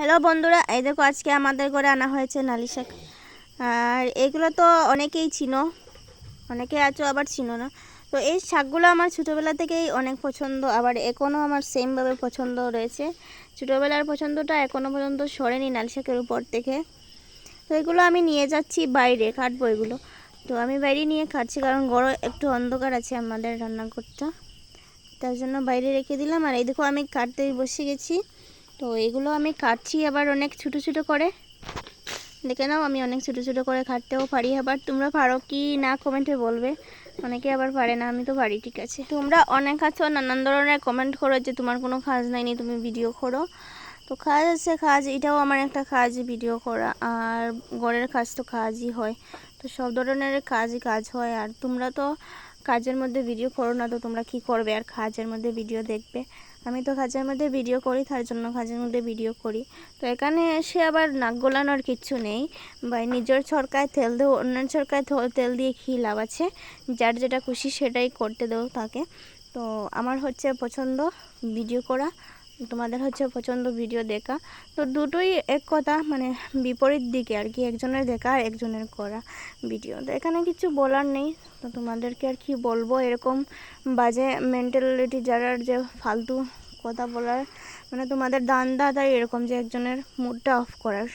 Hello বন্ধুরা, এই দেখো আজকে আমাদের ঘরে আনা হয়েছে নালি শাক। আর এগুলো তো অনেকেই চিনো, অনেকে আছো আবার চিনো না। তো এই শাকগুলো আমার ছোটোবেলা থেকেই অনেক পছন্দ, আবার এখনও আমার সেমভাবে পছন্দ রয়েছে। ছোটোবেলার পছন্দটা এখনও পর্যন্ত সরেনি নালি শাকের উপর থেকে। তো এগুলো আমি নিয়ে যাচ্ছি বাইরে, কাটবো এগুলো। তো আমি বাইরে নিয়ে কাটছি, কারণ ঘরে একটু অন্ধকার আছে আমাদের রান্নাঘরটা, তার জন্য বাইরে রেখে দিলাম। আর এই দেখো আমি কাটতে বসে গেছি। তো এগুলো আমি কাটছি আবার অনেক ছোটো ছোটো করে, দেখে নাও আমি অনেক ছোটো ছোটো করে কাটতেও পারি। আবার তোমরা পারো কি না কমেন্টে বলবে, অনেকে আবার পারে না, আমি তো পারি। ঠিক আছে, তোমরা অনেক আছো নানান ধরনের কমেন্ট করো যে তোমার কোনো কাজ নাইনি, তুমি ভিডিও করো। তো কাজ আছে, কাজ এটাও আমার একটা কাজ, ভিডিও করা। আর ঘরের কাজ তো কাজই হয়, তো সব ধরনের কাজই কাজ হয়। আর তোমরা তো কাজের মধ্যে ভিডিও করো না, তো তোমরা কি করবে আর কাজের মধ্যে ভিডিও দেখবে? আমি তো কাজের মধ্যে ভিডিও করি, তার জন্য কাজের মধ্যে ভিডিও করি। তো এখানে এসে আবার নাক গলানোর কিচ্ছু নেই, বা নিজের ছড়কায় তেল দেও, অন্যের ছড়কায় তেল দিয়ে কী লাভ আছে? যার যেটা খুশি সেটাই করতে দেও তাকে। তো আমার হচ্ছে পছন্দ ভিডিও করা, তোমাদের হচ্ছে পছন্দ ভিডিও দেখা। তো দুটোই এক কথা, মানে বিপরীত দিকে আর কি, একজনের দেখা আর একজনের করা ভিডিও। তো এখানে কিছু বলার নেই, তো তোমাদেরকে আর কি বলবো, এরকম বাজে মেন্টালিটি যারা, যে ফালতু কথা বলার, মানে তোমাদের দান্দা তাই এরকম যে একজনের মুডটা অফ করার।